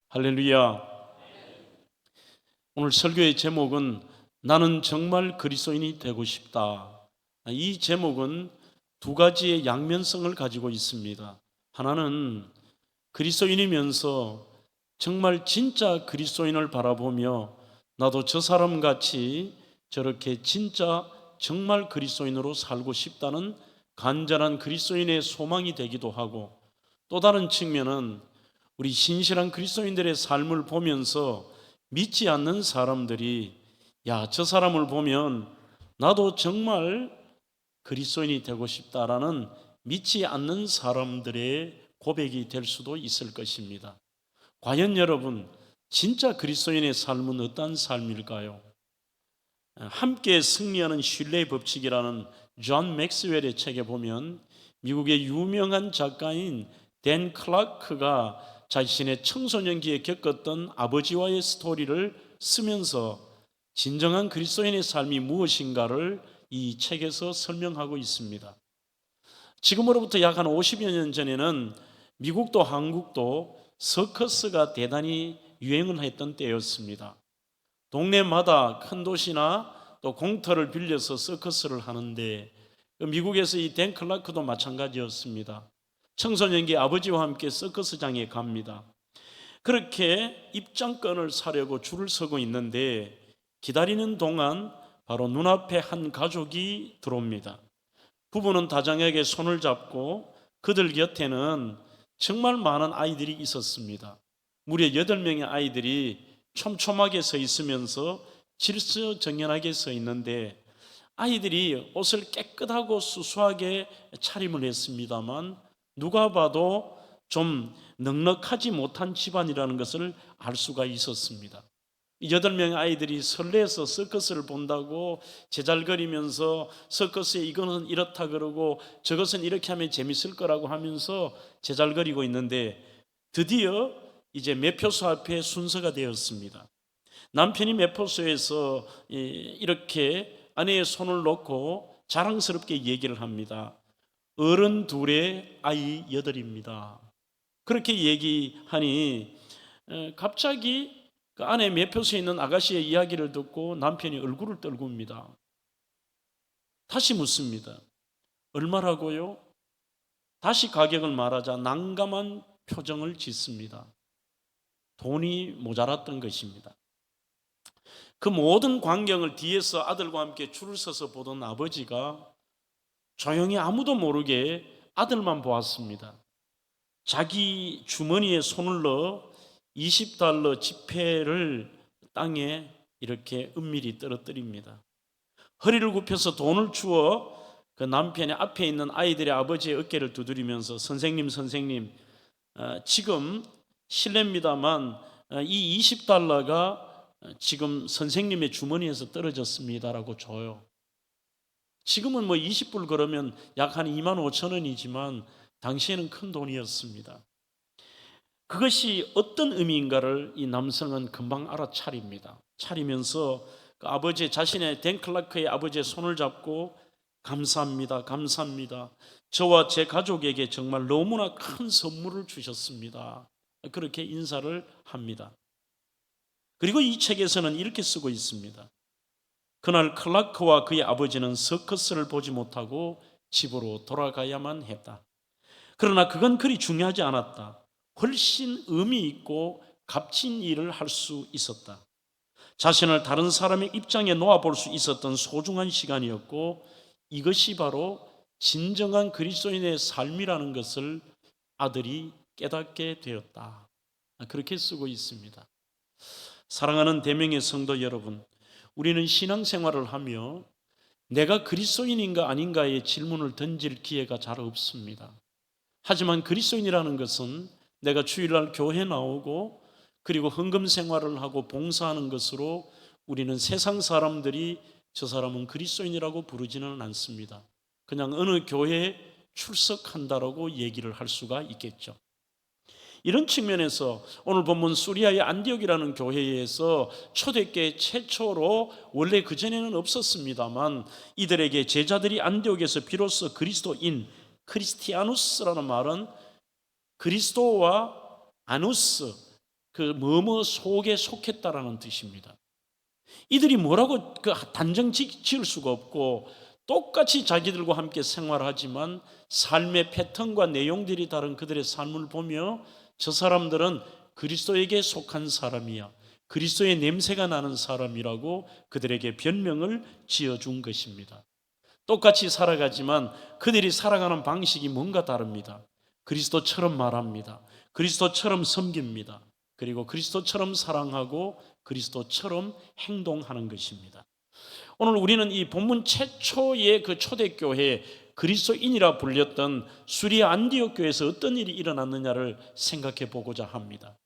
할렐루야. 오늘 설교의 제목은 나는 정말 그리스도인이 되고 싶다. 이 제목은 두 가지의 양면성을 가지고 있습니다. 하나는 그리스도인이면서 정말 진짜 그리스도인을 바라보며 나도 저 사람같이 저렇게 진짜 정말 그리스도인으로 살고 싶다는 간절한 그리스도인의 소망이 되기도 하고, 또 다른 측면은 우리 신실한 그리스도인들의 삶을 보면서 믿지 않는 사람들이 야, 저 사람을 보면 나도 정말 그리스도인이 되고 싶다라는 믿지 않는 사람들의 고백이 될 수도 있을 것입니다. 과연 여러분, 진짜 그리스도인의 삶은 어떤 삶일까요? 함께 승리하는 신뢰의 법칙이라는 존 맥스웰의 책에 보면 미국의 유명한 작가인 댄 클라크가 자신의 청소년기에 겪었던 아버지와의 스토리를 쓰면서 진정한 그리스도인의 삶이 무엇인가를 이 책에서 설명하고 있습니다. 지금으로부터 약 한 50여 년 전에는 미국도 한국도 서커스가 대단히 유행을 했던 때였습니다. 동네마다 큰 도시나 또 공터를 빌려서 서커스를 하는데, 미국에서 이 댄 클라크도 마찬가지였습니다. 청소년기 아버지와 함께 서커스장에 갑니다. 그렇게 입장권을 사려고 줄을 서고 있는데 기다리는 동안 바로 눈앞에 한 가족이 들어옵니다. 부부는 다정하게 손을 잡고 그들 곁에는 정말 많은 아이들이 있었습니다. 무려 8명의 아이들이 촘촘하게 서 있으면서 질서정연하게 서 있는데, 아이들이 옷을 깨끗하고 수수하게 차림을 했습니다만 누가 봐도 좀 넉넉하지 못한 집안이라는 것을 알 수가 있었습니다. 8명의 아이들이 설레서 서커스를 본다고 제잘거리면서 서커스에 이거는 이렇다 그러고 저것은 이렇게 하면 재밌을 거라고 하면서 제잘거리고 있는데, 드디어 이제 매표소 앞에 순서가 되었습니다. 남편이 매표소에서 이렇게 아내의 손을 놓고 자랑스럽게 얘기를 합니다. 어른 둘에 아이 8입니다. 그렇게 얘기하니 갑자기 그 안에 매표소에 있는 아가씨의 이야기를 듣고 남편이 얼굴을 떨굽니다. 다시 묻습니다. 얼마라고요? 다시 가격을 말하자 난감한 표정을 짓습니다. 돈이 모자랐던 것입니다. 그 모든 광경을 뒤에서 아들과 함께 줄을 서서 보던 아버지가 조용히 아무도 모르게 아들만 보았습니다. 자기 주머니에 손을 넣어 $20 지폐를 땅에 이렇게 은밀히 떨어뜨립니다. 허리를 굽혀서 돈을 주어 그 남편의 앞에 있는 아이들의 아버지의 어깨를 두드리면서 선생님 지금 실례입니다만 이 $20가 지금 선생님의 주머니에서 떨어졌습니다라고 줘요. 지금은 뭐 20불 그러면 약 한 25,000원이지만 당시에는 큰 돈이었습니다. 그것이 어떤 의미인가를 이 남성은 금방 알아차립니다. 차리면서 그 아버지, 자신의 댄 클라크의 아버지의 손을 잡고 감사합니다. 저와 제 가족에게 정말 너무나 큰 선물을 주셨습니다. 그렇게 인사를 합니다. 그리고 이 책에서는 이렇게 쓰고 있습니다. 그날 클라크와 그의 아버지는 서커스를 보지 못하고 집으로 돌아가야만 했다. 그러나 그건 그리 중요하지 않았다. 훨씬 의미 있고 값진 일을 할 수 있었다. 자신을 다른 사람의 입장에 놓아볼 수 있었던 소중한 시간이었고, 이것이 바로 진정한 그리스도인의 삶이라는 것을 아들이 깨닫게 되었다. 그렇게 쓰고 있습니다. 사랑하는 대명의 성도 여러분, 우리는 신앙생활을 하며 내가 그리스도인인가 아닌가의 질문을 던질 기회가 잘 없습니다. 하지만 그리스도인이라는 것은 내가 주일날 교회 나오고 그리고 헌금 생활을 하고 봉사하는 것으로 우리는 세상 사람들이 저 사람은 그리스도인이라고 부르지는 않습니다. 그냥 어느 교회에 출석한다라고 얘기를 할 수가 있겠죠. 이런 측면에서 오늘 본문 수리아의 안디옥이라는 교회에서 초대교회 최초로, 원래 그전에는 없었습니다만 이들에게 제자들이 안디옥에서 비로소 그리스도인, 크리스티아누스라는 말은 그리스도와 아누스, 그 뭐뭐 속에 속했다라는 뜻입니다. 이들이 뭐라고 그 단정 지을 수가 없고 똑같이 자기들과 함께 생활하지만 삶의 패턴과 내용들이 다른 그들의 삶을 보며 저 사람들은 그리스도에게 속한 사람이야, 그리스도의 냄새가 나는 사람이라고 그들에게 별명을 지어준 것입니다. 똑같이 살아가지만 그들이 살아가는 방식이 뭔가 다릅니다. 그리스도처럼 말합니다. 그리스도처럼 섬깁니다. 그리고 그리스도처럼 사랑하고 그리스도처럼 행동하는 것입니다. 오늘 우리는 이 본문 최초의 그 초대교회 그리스도인이라 불렸던 수리아 안디옥 교회에서 어떤 일이 일어났느냐를 생각해 보고자 합니다.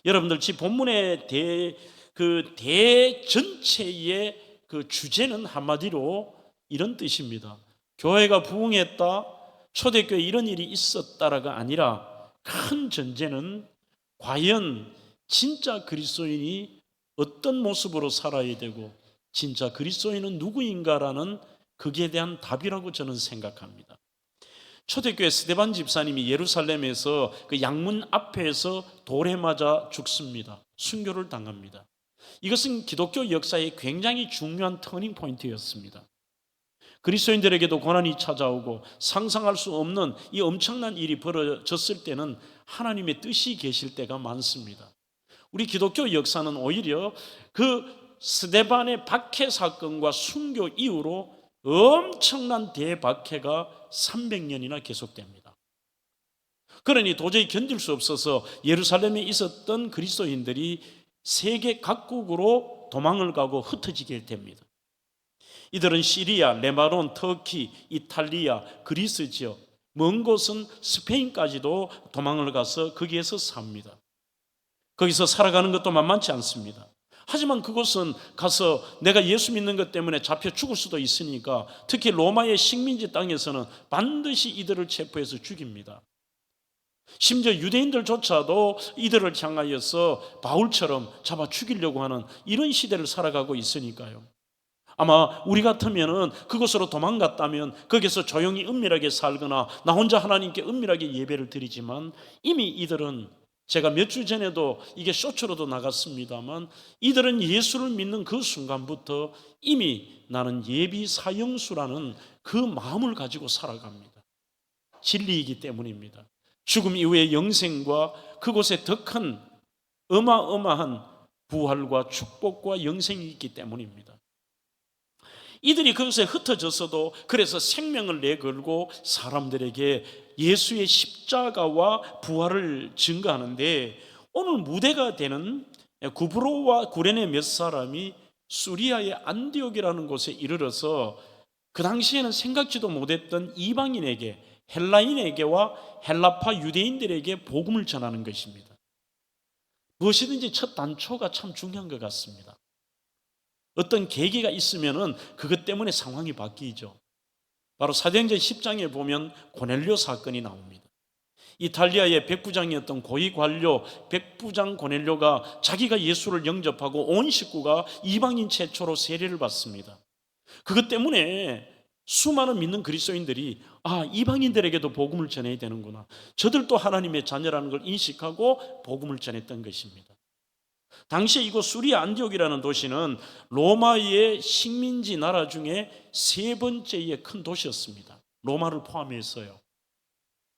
여러분들 지 본문의 대전체의 그 주제는 한마디로 이런 뜻입니다. 교회가 부흥했다, 초대교회에 이런 일이 있었다라가 아니라 큰 전제는 과연 진짜 그리스도인이 어떤 모습으로 살아야 되고 진짜 그리스도인은 누구인가라는 거기에 대한 답이라고 저는 생각합니다. 초대교회 스데반 집사님이 예루살렘에서 그 양문 앞에서 돌에 맞아 죽습니다. 순교를 당합니다. 이것은 기독교 역사의 굉장히 중요한 터닝 포인트였습니다. 그리스도인들에게도 고난이 찾아오고 상상할 수 없는 이 엄청난 일이 벌어졌을 때는 하나님의 뜻이 계실 때가 많습니다. 우리 기독교 역사는 오히려 그 스데반의 박해 사건과 순교 이후로 엄청난 대박해가 300년이나 계속됩니다. 그러니 도저히 견딜 수 없어서 예루살렘에 있었던 그리스도인들이 세계 각국으로 도망을 가고 흩어지게 됩니다. 이들은 시리아, 레바논, 터키, 이탈리아, 그리스 지역, 먼 곳은 스페인까지도 도망을 가서 거기에서 삽니다. 거기서 살아가는 것도 만만치 않습니다. 하지만 그곳은 가서 내가 예수 믿는 것 때문에 잡혀 죽을 수도 있으니까 특히 로마의 식민지 땅에서는 반드시 이들을 체포해서 죽입니다. 심지어 유대인들조차도 이들을 향하여서 바울처럼 잡아 죽이려고 하는 이런 시대를 살아가고 있으니까요. 아마 우리 같으면은 그곳으로 도망갔다면 거기서 조용히 은밀하게 살거나 나 혼자 하나님께 은밀하게 예배를 드리지만 이미 이들은, 제가 몇 주 전에도 이게 쇼츠로도 나갔습니다만, 이들은 예수를 믿는 그 순간부터 이미 나는 예비 사형수라는 그 마음을 가지고 살아갑니다. 진리이기 때문입니다. 죽음 이후의 영생과 그곳에 더 큰 어마어마한 부활과 축복과 영생이 있기 때문입니다. 이들이 그것에 흩어졌어도 그래서 생명을 내걸고 사람들에게 예수의 십자가와 부활을 증거하는데, 오늘 무대가 되는 구브로와 구레네 몇 사람이 수리아의 안디옥이라는 곳에 이르러서 그 당시에는 생각지도 못했던 이방인에게, 헬라인에게와 헬라파 유대인들에게 복음을 전하는 것입니다. 무엇이든지 첫 단초가 참 중요한 것 같습니다. 어떤 계기가 있으면은 그것 때문에 상황이 바뀌죠. 바로 사도행전 10장에 보면 고넬료 사건이 나옵니다. 이탈리아의 백부장이었던 고위 관료 백부장 고넬료가 자기가 예수를 영접하고 온 식구가 이방인 최초로 세례를 받습니다. 그것 때문에 수많은 믿는 그리스도인들이 이방인들에게도 복음을 전해야 되는구나, 저들도 하나님의 자녀라는 걸 인식하고 복음을 전했던 것입니다. 당시에 이곳 수리아 안디옥이라는 도시는 로마의 식민지 나라 중에 세 번째의 큰 도시였습니다. 로마를 포함해서요.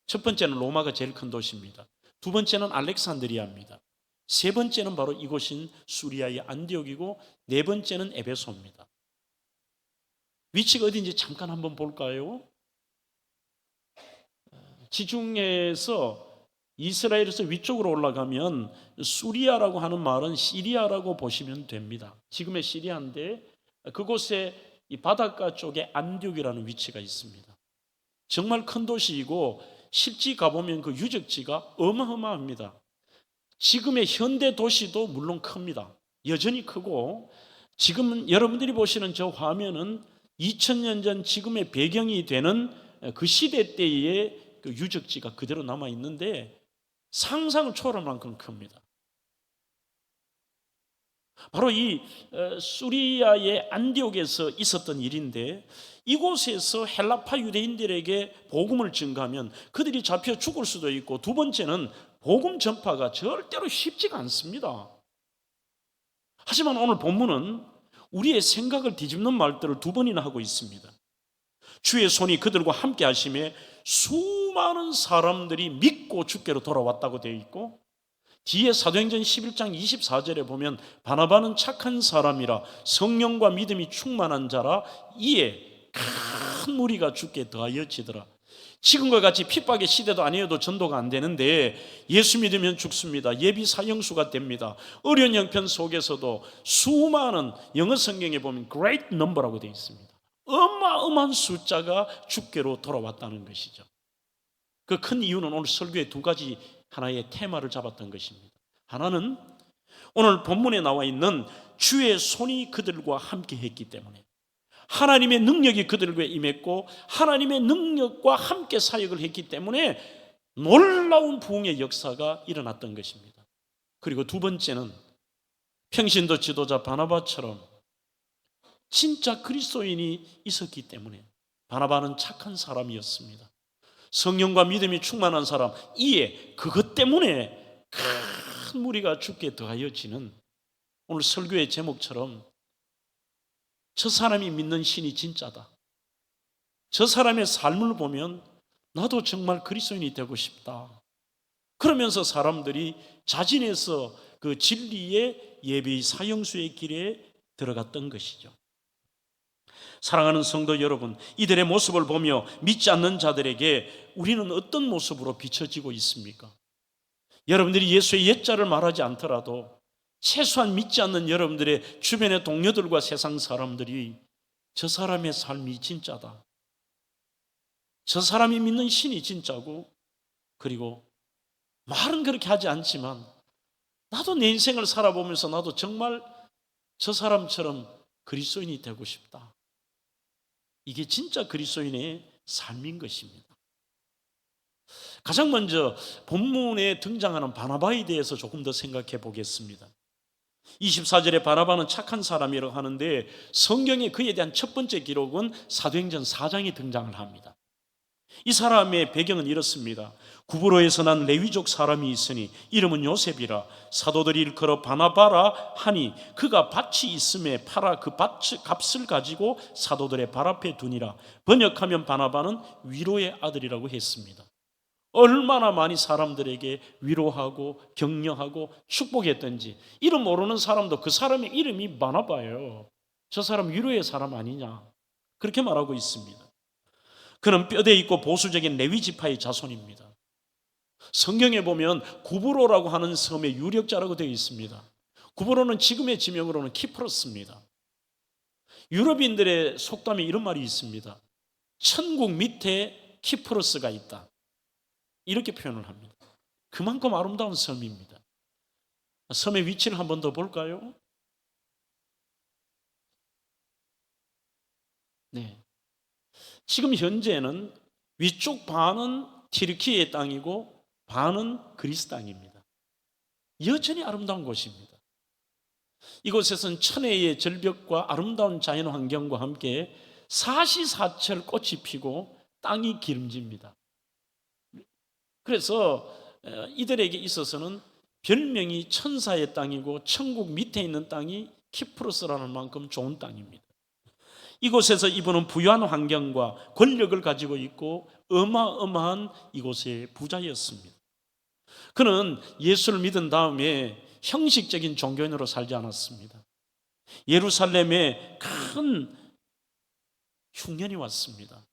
첫 번째는 로마가 제일 큰 도시입니다. 두 번째는 알렉산드리아입니다. 세 번째는 바로 이곳인 수리아의 안디옥이고 네 번째는 에베소입니다. 위치가 어딘지 잠깐 한번 볼까요? 지중해에서 이스라엘에서 위쪽으로 올라가면 수리아라고 하는 말은 시리아라고 보시면 됩니다. 지금의 시리아인데 그곳에 이 바닷가 쪽에 안디옥이라는 위치가 있습니다. 정말 큰 도시이고 실지 가보면 그 유적지가 어마어마합니다. 지금의 현대 도시도 물론 큽니다. 여전히 크고 지금 여러분들이 보시는 저 화면은 2000년 전 지금의 배경이 되는 그 시대 때의 그 유적지가 그대로 남아 있는데 상상을 초월할 만큼 큽니다. 바로 이 수리아의 안디옥에서 있었던 일인데, 이곳에서 헬라파 유대인들에게 복음을 증가하면 그들이 잡혀 죽을 수도 있고, 두 번째는 복음 전파가 절대로 쉽지가 않습니다. 하지만 오늘 본문은 우리의 생각을 뒤집는 말들을 두 번이나 하고 있습니다. 주의 손이 그들과 함께 하심에 수많은 사람들이 믿고 주께로 돌아왔다고 되어 있고, 뒤에 사도행전 11장 24절에 보면 바나바는 착한 사람이라 성령과 믿음이 충만한 자라 이에 큰 무리가 주께 더하여지더라. 지금과 같이 핍박의 시대도 아니어도 전도가 안 되는데 예수 믿으면 죽습니다. 예비 사형수가 됩니다. 어려운 형편 속에서도 수많은, 영어 성경에 보면 great number라고 되어 있습니다. 어마어마한 숫자가 주께로 돌아왔다는 것이죠. 그 큰 이유는 오늘 설교의 두 가지 하나의 테마를 잡았던 것입니다. 하나는 오늘 본문에 나와 있는 주의 손이 그들과 함께 했기 때문에, 하나님의 능력이 그들과 임했고 하나님의 능력과 함께 사역을 했기 때문에 놀라운 부흥의 역사가 일어났던 것입니다. 그리고 두 번째는 평신도 지도자 바나바처럼 진짜 그리스도인이 있었기 때문에, 바나바는 착한 사람이었습니다. 성령과 믿음이 충만한 사람, 이에 그것 때문에 큰 무리가 주께 더하여지는, 오늘 설교의 제목처럼 저 사람이 믿는 신이 진짜다, 저 사람의 삶을 보면 나도 정말 그리스도인이 되고 싶다, 그러면서 사람들이 자진해서 그 진리의 예비 사형수의 길에 들어갔던 것이죠. 사랑하는 성도 여러분, 이들의 모습을 보며 믿지 않는 자들에게 우리는 어떤 모습으로 비춰지고 있습니까? 여러분들이 예수의 옛자를 말하지 않더라도 최소한 믿지 않는 여러분들의 주변의 동료들과 세상 사람들이 저 사람의 삶이 진짜다, 저 사람이 믿는 신이 진짜고, 그리고 말은 그렇게 하지 않지만 나도 내 인생을 살아보면서 나도 정말 저 사람처럼 그리스도인이 되고 싶다, 이게 진짜 그리스도인의 삶인 것입니다. 가장 먼저 본문에 등장하는 바나바에 대해서 조금 더 생각해 보겠습니다. 24절에 바나바는 착한 사람이라고 하는데, 성경에 그에 대한 첫 번째 기록은 사도행전 4장에 등장을 합니다. 이 사람의 배경은 이렇습니다. 구브로에서 난 레위족 사람이 있으니 이름은 요셉이라, 사도들이 일컬어 바나바라 하니 그가 밭이 있음에 팔아 그 값을 가지고 사도들의 발 앞에 두니라. 번역하면 바나바는 위로의 아들이라고 했습니다. 얼마나 많이 사람들에게 위로하고 격려하고 축복했던지, 이름 모르는 사람도 그 사람의 이름이 바나바예요. 저 사람 위로의 사람 아니냐, 그렇게 말하고 있습니다. 그는 뼈대 있고 보수적인 레위 지파의 자손입니다. 성경에 보면 구브로라고 하는 섬의 유력자라고 되어 있습니다. 구브로는 지금의 지명으로는 키프로스입니다. 유럽인들의 속담에 이런 말이 있습니다. 천국 밑에 키프로스가 있다, 이렇게 표현을 합니다. 그만큼 아름다운 섬입니다. 섬의 위치를 한 번 더 볼까요? 네. 지금 현재는 위쪽 반은 튀르키예의 땅이고 반은 그리스 땅입니다. 여전히 아름다운 곳입니다. 이곳에서는 천혜의 절벽과 아름다운 자연 환경과 함께 사시사철 꽃이 피고 땅이 기름집니다. 그래서 이들에게 있어서는 별명이 천사의 땅이고 천국 밑에 있는 땅이 키프로스라는 만큼 좋은 땅입니다. 이곳에서 이분은 부유한 환경과 권력을 가지고 있고 어마어마한 이곳의 부자였습니다. 그는 예수를 믿은 다음에 형식적인 종교인으로 살지 않았습니다. 예루살렘에 큰 흉년이 왔습니다.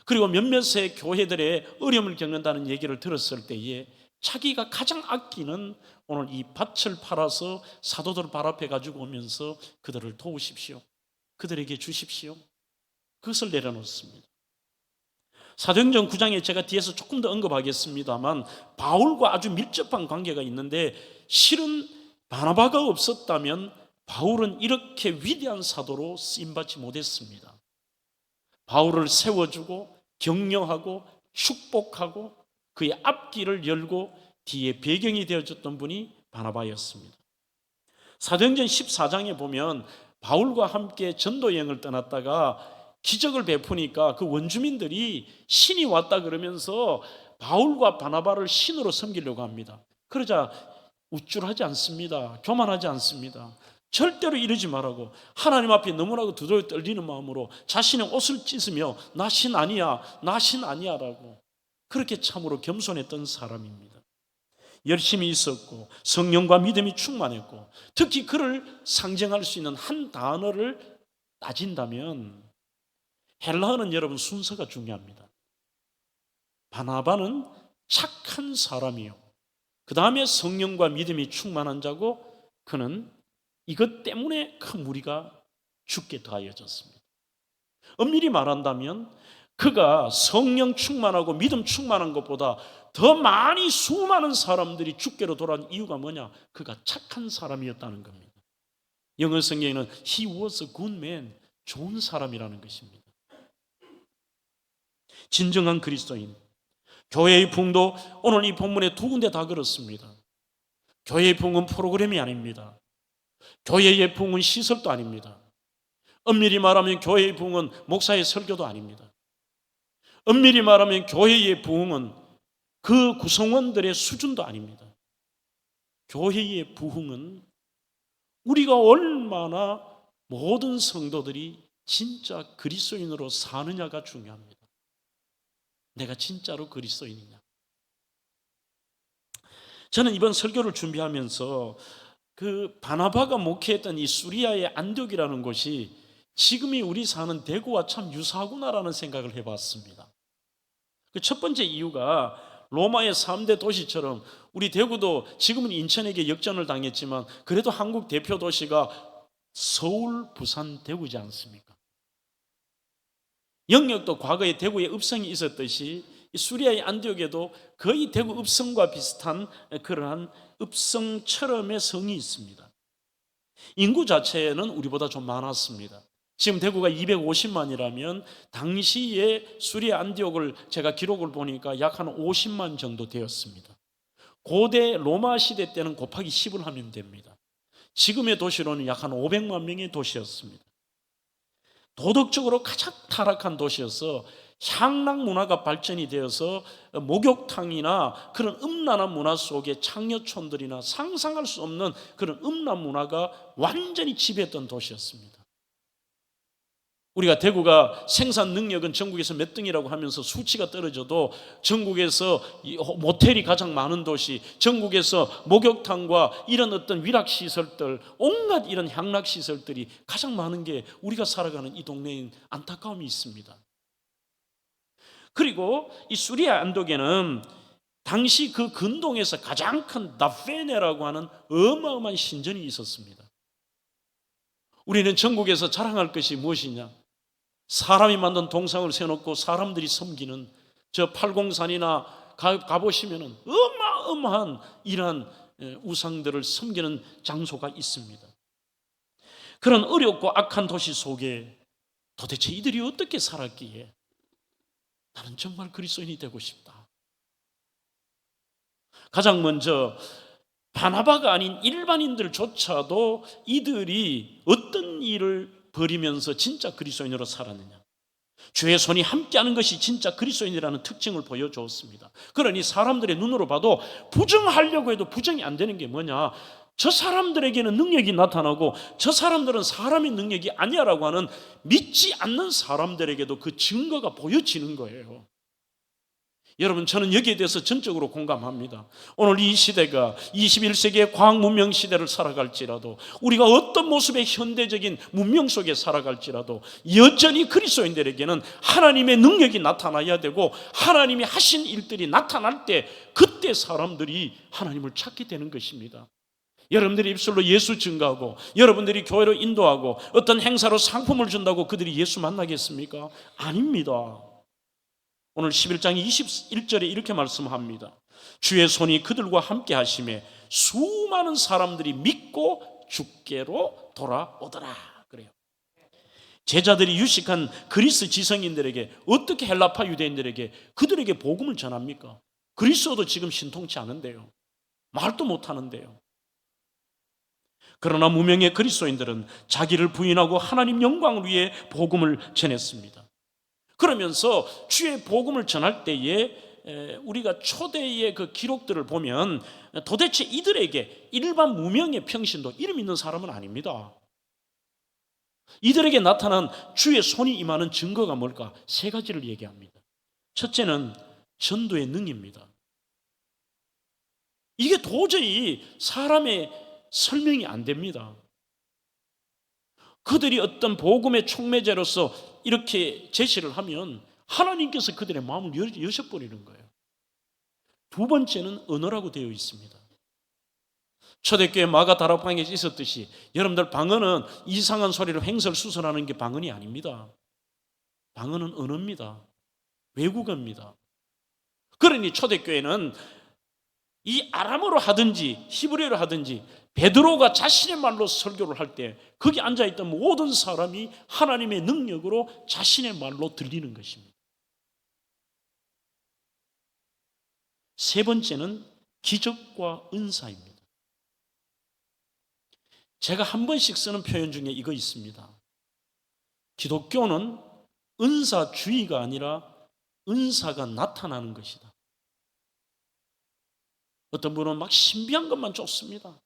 그리고 몇몇의 교회들의 어려움을 겪는다는 얘기를 들었을 때에 자기가 가장 아끼는 오늘 이 밭을 팔아서 사도들 발 앞에 가지고 오면서 그들을 도우십시오, 그들에게 주십시오, 그것을 내려놓습니다. 사도행전 9장에 제가 뒤에서 조금 더 언급하겠습니다만 바울과 아주 밀접한 관계가 있는데, 실은 바나바가 없었다면 바울은 이렇게 위대한 사도로 쓰임받지 못했습니다. 바울을 세워주고 격려하고 축복하고 그의 앞길을 열고 뒤에 배경이 되어줬던 분이 바나바였습니다. 사도행전 14장에 보면 바울과 함께 전도 여행을 떠났다가 기적을 베푸니까 그 원주민들이 신이 왔다 그러면서 바울과 바나바를 신으로 섬기려고 합니다. 그러자 우쭐하지 않습니다. 교만하지 않습니다. 절대로 이러지 말라고, 하나님 앞에 너무나도 두려워 떨리는 마음으로 자신의 옷을 찢으며 나 신 아니야, 나 신 아니야 라고 그렇게 참으로 겸손했던 사람입니다. 열심히 있었고 성령과 믿음이 충만했고, 특히 그를 상징할 수 있는 한 단어를 따진다면 헬라어는 여러분 순서가 중요합니다. 바나바는 착한 사람이요, 그 다음에 성령과 믿음이 충만한 자고, 그는 이것 때문에 그 무리가 죽게 더하여졌습니다. 엄밀히 말한다면 그가 성령 충만하고 믿음 충만한 것보다 더 많이 수많은 사람들이 죽게로 돌아온 이유가 뭐냐? 그가 착한 사람이었다는 겁니다. 영어 성경에는 He was a good man, 좋은 사람이라는 것입니다. 진정한 그리스도인, 교회의 부흥도 오늘 이 본문에 두 군데 다 그렇습니다. 교회의 부흥은 프로그램이 아닙니다. 교회의 부흥은 시설도 아닙니다. 엄밀히 말하면 교회의 부흥은 목사의 설교도 아닙니다. 엄밀히 말하면 교회의 부흥은 그 구성원들의 수준도 아닙니다. 교회의 부흥은 우리가 얼마나 모든 성도들이 진짜 그리스도인으로 사느냐가 중요합니다. 내가 진짜로 그리스도인이냐. 저는 이번 설교를 준비하면서 그 바나바가 목회했던 이 수리아의 안디옥이라는 곳이 지금이 우리 사는 대구와 참 유사하구나라는 생각을 해봤습니다. 그 첫 번째 이유가 로마의 3대 도시처럼 우리 대구도 지금은 인천에게 역전을 당했지만 그래도 한국 대표 도시가 서울, 부산, 대구지 않습니까? 영역도 과거에 대구에 읍성이 있었듯이 수리아의 안디옥에도 거의 대구 읍성과 비슷한 그러한 읍성처럼의 성이 있습니다. 인구 자체는 우리보다 좀 많았습니다. 지금 대구가 250만이라면 당시에 수리아 안디옥을 제가 기록을 보니까 약 한 50만 정도 되었습니다. 고대 로마 시대 때는 곱하기 10을 하면 됩니다. 지금의 도시로는 약 한 500만 명의 도시였습니다. 도덕적으로 가장 타락한 도시여서 향락 문화가 발전이 되어서 목욕탕이나 그런 음란한 문화 속에 창녀촌들이나 상상할 수 없는 그런 음란 문화가 완전히 지배했던 도시였습니다. 우리가 대구가 생산 능력은 전국에서 몇 등이라고 하면서 수치가 떨어져도 전국에서 모텔이 가장 많은 도시, 전국에서 목욕탕과 이런 어떤 위락시설들, 온갖 이런 향락시설들이 가장 많은 게 우리가 살아가는 이 동네인 안타까움이 있습니다. 그리고 이 수리아 안독에는 당시 그 근동에서 가장 큰 다페네라고 하는 어마어마한 신전이 있었습니다. 우리는 전국에서 자랑할 것이 무엇이냐? 사람이 만든 동상을 세워놓고 사람들이 섬기는 저 팔공산이나 가보시면 어마어마한 이러한 우상들을 섬기는 장소가 있습니다. 그런 어렵고 악한 도시 속에 도대체 이들이 어떻게 살았기에 나는 정말 그리스도인이 되고 싶다. 가장 먼저 바나바가 아닌 일반인들조차도 이들이 어떤 일을 버리면서 진짜 그리스도인으로 살았느냐, 주의 손이 함께하는 것이 진짜 그리스도인이라는 특징을 보여주었습니다. 그러니 사람들의 눈으로 봐도 부정하려고 해도 부정이 안 되는 게 뭐냐, 저 사람들에게는 능력이 나타나고 저 사람들은 사람의 능력이 아니야라고 하는 믿지 않는 사람들에게도 그 증거가 보여지는 거예요. 여러분, 저는 여기에 대해서 전적으로 공감합니다. 오늘 이 시대가 21세기의 과학 문명 시대를 살아갈지라도, 우리가 어떤 모습의 현대적인 문명 속에 살아갈지라도 여전히 그리스도인들에게는 하나님의 능력이 나타나야 되고, 하나님이 하신 일들이 나타날 때 그때 사람들이 하나님을 찾게 되는 것입니다. 여러분들이 입술로 예수 증거하고 여러분들이 교회로 인도하고 어떤 행사로 상품을 준다고 그들이 예수 만나겠습니까? 아닙니다. 오늘 11장 21절에 이렇게 말씀합니다. 주의 손이 그들과 함께 하심에 수많은 사람들이 믿고 주께로 돌아오더라 그래요. 제자들이 유식한 그리스 지성인들에게, 어떻게 헬라파 유대인들에게 그들에게 복음을 전합니까? 그리스도도 지금 신통치 않은데요. 말도 못하는데요. 그러나 무명의 그리스도인들은 자기를 부인하고 하나님 영광을 위해 복음을 전했습니다. 그러면서 주의 복음을 전할 때에 우리가 초대의 그 기록들을 보면 도대체 이들에게 일반 무명의 평신도 이름 있는 사람은 아닙니다. 이들에게 나타난 주의 손이 임하는 증거가 뭘까? 세 가지를 얘기합니다. 첫째는 전도의 능입니다. 이게 도저히 사람의 설명이 안 됩니다. 그들이 어떤 복음의 촉매제로서 이렇게 제시를 하면 하나님께서 그들의 마음을 여셔버리는 거예요. 두 번째는 언어라고 되어 있습니다. 초대교회 마가 다락방에 있었듯이 여러분들 방언은 이상한 소리로 횡설수설하는 게 방언이 아닙니다. 방언은 언어입니다. 외국어입니다. 그러니 초대교회는 이 아람어로 하든지 히브리어로 하든지 베드로가 자신의 말로 설교를 할 때 거기 앉아있던 모든 사람이 하나님의 능력으로 자신의 말로 들리는 것입니다. 세 번째는 기적과 은사입니다. 제가 한 번씩 쓰는 표현 중에 이거 있습니다. 기독교는 은사주의가 아니라 은사가 나타나는 것이다. 어떤 분은 막 신비한 것만 쫓습니다.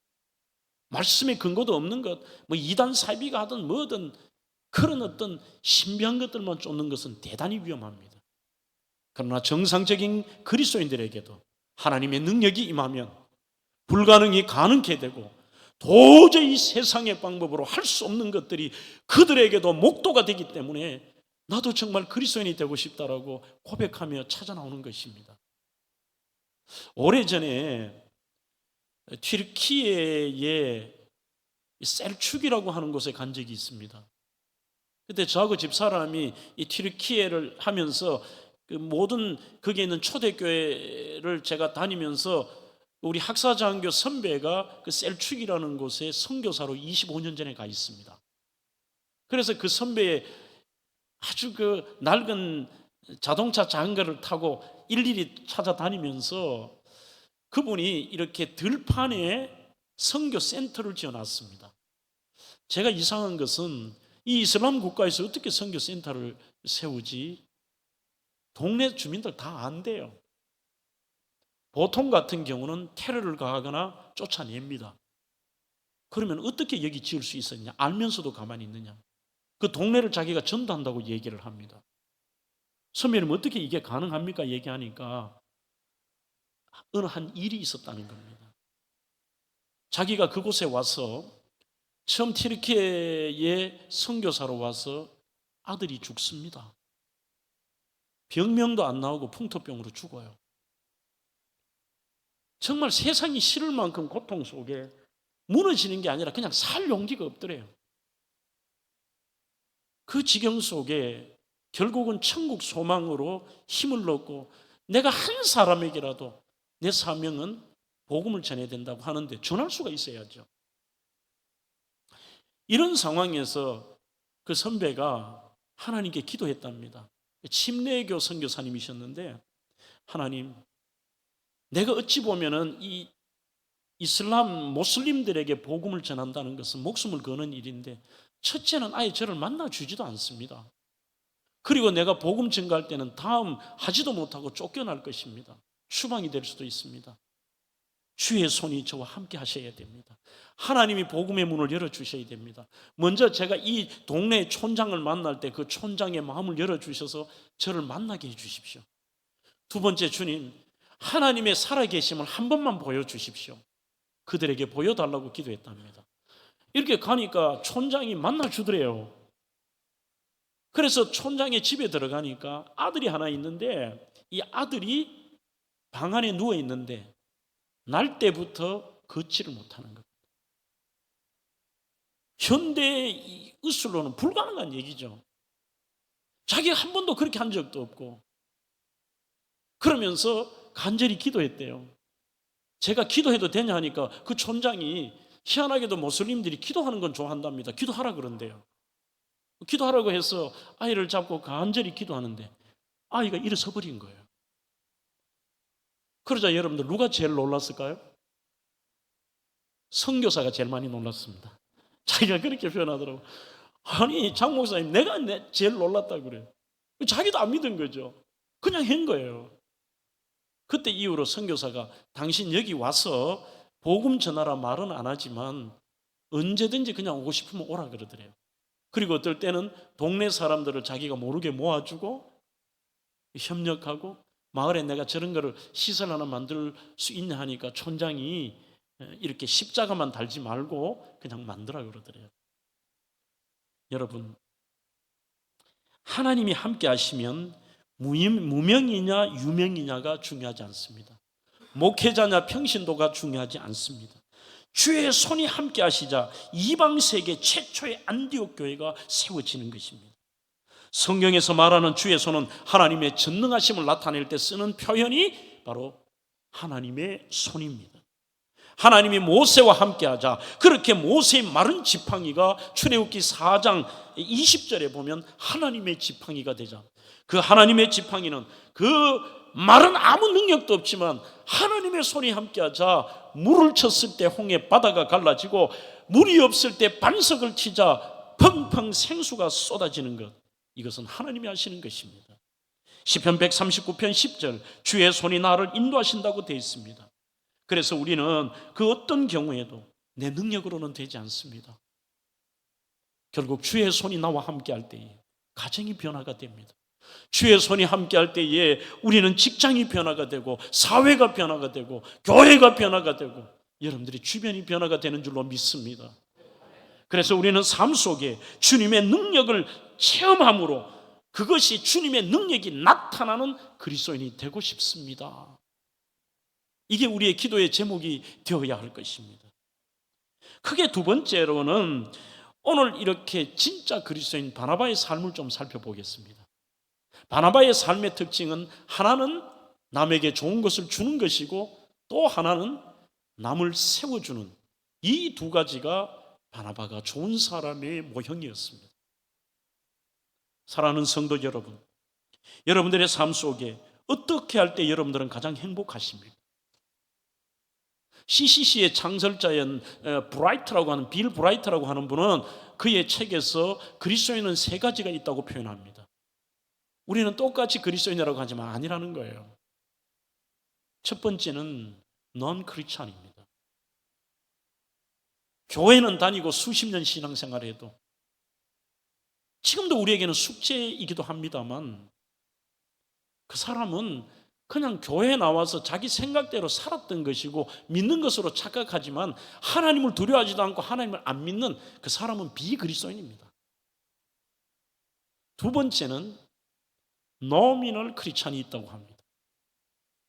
말씀에 근거도 없는 것, 뭐 이단 사이비가 하든 뭐든 그런 어떤 신비한 것들만 쫓는 것은 대단히 위험합니다. 그러나 정상적인 그리스도인들에게도 하나님의 능력이 임하면 불가능이 가능케 되고 도저히 세상의 방법으로 할 수 없는 것들이 그들에게도 목도가 되기 때문에 나도 정말 그리스도인이 되고 싶다라고 고백하며 찾아 나오는 것입니다. 오래전에 튀르키예의 셀축이라고 하는 곳에 간 적이 있습니다. 그때 저하고 집사람이 이 튀르키예를 하면서 그 모든 거기에 있는 초대교회를 제가 다니면서 우리 학사장교 선배가 그 셀축이라는 곳에 선교사로 25년 전에 가 있습니다. 그래서 그 선배의 아주 그 낡은 자동차 장거를 타고 일일이 찾아다니면서 그분이 이렇게 들판에 선교 센터를 지어놨습니다. 제가 이상한 것은 이 이슬람 국가에서 어떻게 선교 센터를 세우지? 동네 주민들 다 안 돼요. 보통 같은 경우는 테러를 가하거나 쫓아냅니다. 그러면 어떻게 여기 지을 수 있었냐? 알면서도 가만히 있느냐? 그 동네를 자기가 전도한다고 얘기를 합니다. 선배님 어떻게 이게 가능합니까? 얘기하니까 어느 한 일이 있었다는 겁니다. 자기가 그곳에 와서 처음 튀르키예의 선교사로 와서 아들이 죽습니다. 병명도 안 나오고 풍토병으로 죽어요. 정말 세상이 싫을 만큼 고통 속에 무너지는 게 아니라 그냥 살 용기가 없더래요. 그 지경 속에 결국은 천국 소망으로 힘을 얻고 내가 한 사람에게라도 내 사명은 복음을 전해야 된다고 하는데 전할 수가 있어야죠. 이런 상황에서 그 선배가 하나님께 기도했답니다. 침례교 선교사님이셨는데 하나님, 내가 어찌 보면은 이 이슬람 모슬림들에게 복음을 전한다는 것은 목숨을 거는 일인데 첫째는 아예 저를 만나주지도 않습니다. 그리고 내가 복음 전가할 때는 다음 하지도 못하고 쫓겨날 것입니다. 추방이 될 수도 있습니다. 주의 손이 저와 함께 하셔야 됩니다. 하나님이 복음의 문을 열어주셔야 됩니다. 먼저 제가 이 동네 촌장을 만날 때 그 촌장의 마음을 열어주셔서 저를 만나게 해주십시오. 두 번째, 주님, 하나님의 살아계심을 한 번만 보여주십시오. 그들에게 보여달라고 기도했답니다. 이렇게 가니까 촌장이 만나주더래요. 그래서 촌장의 집에 들어가니까 아들이 하나 있는데 이 아들이 방 안에 누워 있는데 날 때부터 걷지를 못하는 겁니다. 현대의 의술로는 불가능한 얘기죠. 자기가 한 번도 그렇게 한 적도 없고 그러면서 간절히 기도했대요. 제가 기도해도 되냐 하니까 그 촌장이 희한하게도 모슬림들이 기도하는 건 좋아한답니다. 기도하라 그런대요. 기도하라고 해서 아이를 잡고 간절히 기도하는데 아이가 일어서 버린 거예요. 그러자 여러분들 누가 제일 놀랐을까요? 선교사가 제일 많이 놀랐습니다. 자기가 그렇게 표현하더라고요. 아니 장 목사님, 내가 제일 놀랐다고 그래요. 자기도 안 믿은 거죠. 그냥 한 거예요. 그때 이후로 선교사가 당신 여기 와서 복음 전하라 말은 안 하지만 언제든지 그냥 오고 싶으면 오라 그러더래요. 그리고 어떨 때는 동네 사람들을 자기가 모르게 모아주고 협력하고, 마을에 내가 저런 거를 시설 하나 만들 수 있냐 하니까 촌장이 이렇게 십자가만 달지 말고 그냥 만들라 그러더래요. 여러분, 하나님이 함께 하시면 무명이냐 유명이냐가 중요하지 않습니다. 목회자냐 평신도가 중요하지 않습니다. 주의 손이 함께 하시자 이방 세계 최초의 안디옥 교회가 세워지는 것입니다. 성경에서 말하는 주의 손은 하나님의 전능하심을 나타낼 때 쓰는 표현이 바로 하나님의 손입니다. 하나님이 모세와 함께하자 그렇게 모세의 마른 지팡이가 출애굽기 4장 20절에 보면 하나님의 지팡이가 되자, 그 하나님의 지팡이는 그 말은 아무 능력도 없지만 하나님의 손이 함께하자 물을 쳤을 때 홍해 바다가 갈라지고, 물이 없을 때 반석을 치자 펑펑 생수가 쏟아지는 것, 이것은 하나님이 하시는 것입니다. 시편 139편 10절, 주의 손이 나를 인도하신다고 되어 있습니다. 그래서 우리는 그 어떤 경우에도 내 능력으로는 되지 않습니다. 결국 주의 손이 나와 함께할 때에 가정이 변화가 됩니다. 주의 손이 함께할 때에 우리는 직장이 변화가 되고, 사회가 변화가 되고, 교회가 변화가 되고, 여러분들이 주변이 변화가 되는 줄로 믿습니다. 그래서 우리는 삶 속에 주님의 능력을 체험함으로 그것이 주님의 능력이 나타나는 그리스도인이 되고 싶습니다. 이게 우리의 기도의 제목이 되어야 할 것입니다. 크게 두 번째로는 오늘 이렇게 진짜 그리스도인 바나바의 삶을 좀 살펴보겠습니다. 바나바의 삶의 특징은 하나는 남에게 좋은 것을 주는 것이고, 또 하나는 남을 세워주는, 이 두 가지가 바나바가 좋은 사람의 모형이었습니다. 사랑하는 성도 여러분, 여러분들의 삶 속에 어떻게 할 때 여러분들은 가장 행복하십니까? CCC의 창설자인 브라이트라고 하는, 빌 브라이트라고 하는 분은 그의 책에서 그리스도인은 세 가지가 있다고 표현합니다. 우리는 똑같이 그리스도인이라고 하지만 아니라는 거예요. 첫 번째는 넌 크리스찬입니다. 교회는 다니고 수십 년 신앙생활해도 지금도 우리에게는 숙제이기도 합니다만, 그 사람은 그냥 교회에 나와서 자기 생각대로 살았던 것이고 믿는 것으로 착각하지만 하나님을 두려워하지도 않고 하나님을 안 믿는 그 사람은 비그리스도인입니다. 두 번째는 노미널 크리스찬이 있다고 합니다.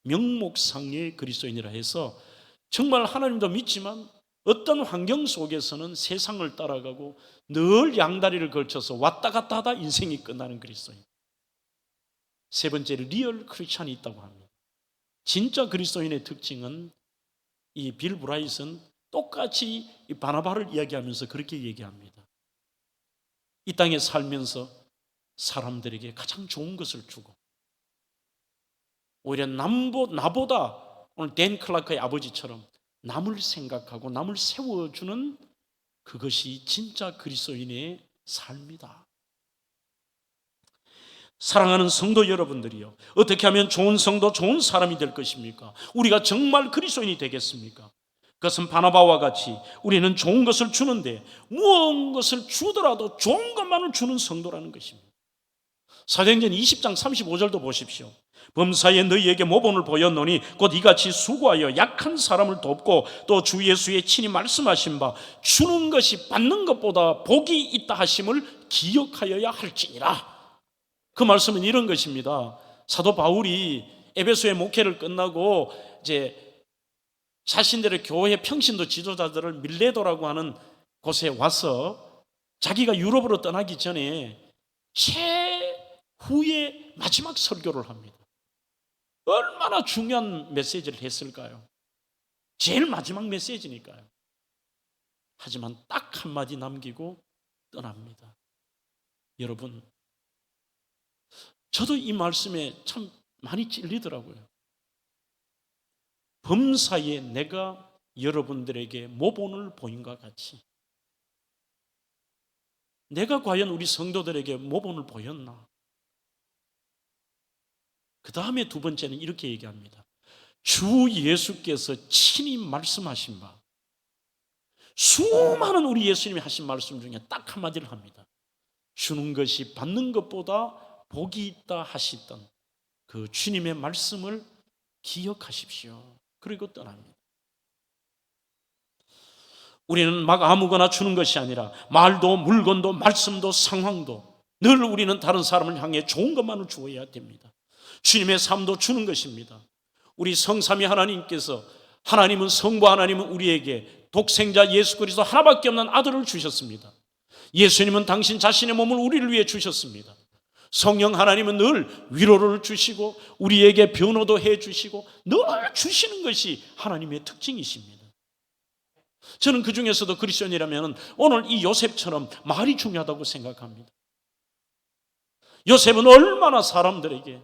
명목상의 그리스도인이라 해서 정말 하나님도 믿지만 어떤 환경 속에서는 세상을 따라가고 늘 양다리를 걸쳐서 왔다 갔다 하다 인생이 끝나는 그리스도인. 세 번째, 리얼 크리스찬이 있다고 합니다. 진짜 그리스도인의 특징은, 이 빌 브라이트는 똑같이 이 바나바를 이야기하면서 그렇게 얘기합니다. 이 땅에 살면서 사람들에게 가장 좋은 것을 주고, 오히려 나보다 오늘 댄 클라크의 아버지처럼 남을 생각하고 남을 세워주는, 그것이 진짜 그리스도인의 삶이다. 사랑하는 성도 여러분들이요, 어떻게 하면 좋은 성도, 좋은 사람이 될 것입니까? 우리가 정말 그리스도인이 되겠습니까? 그것은 바나바와 같이 우리는 좋은 것을 주는데 무언 것을 주더라도 좋은 것만을 주는 성도라는 것입니다. 사도행전 20장 35절도 보십시오. 범사에 너희에게 모본을 보였노니 곧 이같이 수고하여 약한 사람을 돕고 또 주 예수의 친히 말씀하신 바 주는 것이 받는 것보다 복이 있다 하심을 기억하여야 할지니라. 그 말씀은 이런 것입니다. 사도 바울이 에베소의 목회를 끝나고 이제 자신들의 교회 평신도 지도자들을 밀레도라고 하는 곳에 와서 자기가 유럽으로 떠나기 전에 최후의 마지막 설교를 합니다. 얼마나 중요한 메시지를 했을까요? 제일 마지막 메시지니까요. 하지만 딱 한마디 남기고 떠납니다. 여러분, 저도 이 말씀에 참 많이 찔리더라고요. 범사에 내가 여러분들에게 모본을 보인 것 같이 내가 과연 우리 성도들에게 모본을 보였나? 그 다음에 두 번째는 이렇게 얘기합니다. 주 예수께서 친히 말씀하신 바, 수많은 우리 예수님이 하신 말씀 중에 딱 한마디를 합니다. 주는 것이 받는 것보다 복이 있다 하시던 그 주님의 말씀을 기억하십시오. 그리고 떠납니다. 우리는 막 아무거나 주는 것이 아니라 말도 물건도 말씀도 상황도 늘 우리는 다른 사람을 향해 좋은 것만을 주어야 됩니다. 주님의 삶도 주는 것입니다. 우리 성삼위 하나님께서, 하나님은, 성부 하나님은 우리에게 독생자 예수 그리스도 하나밖에 없는 아들을 주셨습니다. 예수님은 당신 자신의 몸을 우리를 위해 주셨습니다. 성령 하나님은 늘 위로를 주시고 우리에게 변호도 해 주시고 늘 주시는 것이 하나님의 특징이십니다. 저는 그 중에서도 그리스도인이라면 오늘 이 요셉처럼 말이 중요하다고 생각합니다. 요셉은 얼마나 사람들에게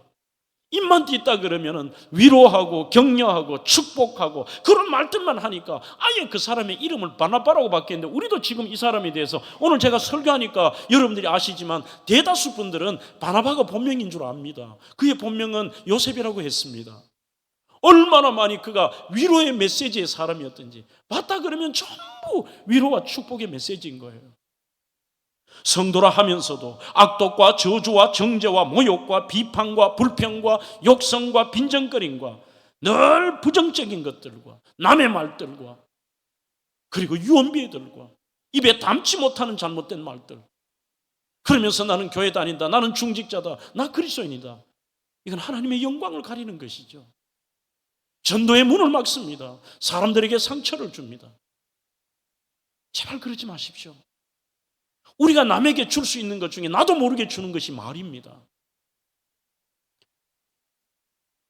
입만 띄다 그러면은 위로하고 격려하고 축복하고 그런 말들만 하니까 아예 그 사람의 이름을 바나바라고 바뀌었는데, 우리도 지금 이 사람에 대해서 오늘 제가 설교하니까 여러분들이 아시지만 대다수 분들은 바나바가 본명인 줄 압니다. 그의 본명은 요셉이라고 했습니다. 얼마나 많이 그가 위로의 메시지의 사람이었던지, 맞다 그러면 전부 위로와 축복의 메시지인 거예요. 성도라 하면서도 악독과 저주와 정죄와 모욕과 비판과 불평과 욕성과 빈정거림과 늘 부정적인 것들과 남의 말들과 그리고 유언비어들과 입에 담지 못하는 잘못된 말들, 그러면서 나는 교회 다닌다, 나는 중직자다, 나 그리스도인이다, 이건 하나님의 영광을 가리는 것이죠. 전도의 문을 막습니다. 사람들에게 상처를 줍니다. 제발 그러지 마십시오. 우리가 남에게 줄 수 있는 것 중에 나도 모르게 주는 것이 말입니다.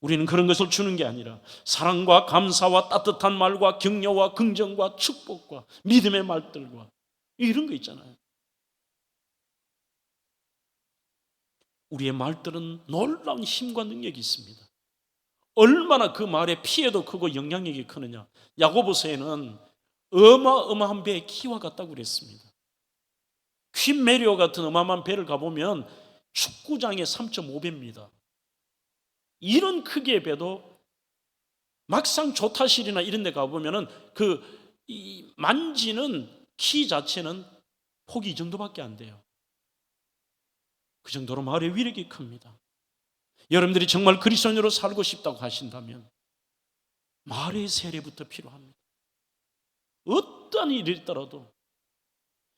우리는 그런 것을 주는 게 아니라 사랑과 감사와 따뜻한 말과 격려와 긍정과 축복과 믿음의 말들과 이런 거 있잖아요. 우리의 말들은 놀라운 힘과 능력이 있습니다. 얼마나 그 말의 피해도 크고 영향력이 크느냐. 야고보서에는 어마어마한 배의 키와 같다고 그랬습니다. 퀸 메리오 같은 어마어마한 배를 가보면 축구장의 3.5배입니다. 이런 크기의 배도 막상 조타실이나 이런 데 가보면은 만지는 키 자체는 폭이 이 정도밖에 안 돼요. 그 정도로 말의 위력이 큽니다. 여러분들이 정말 그리스도인으로 살고 싶다고 하신다면 말의 세례부터 필요합니다. 어떤 일이 있더라도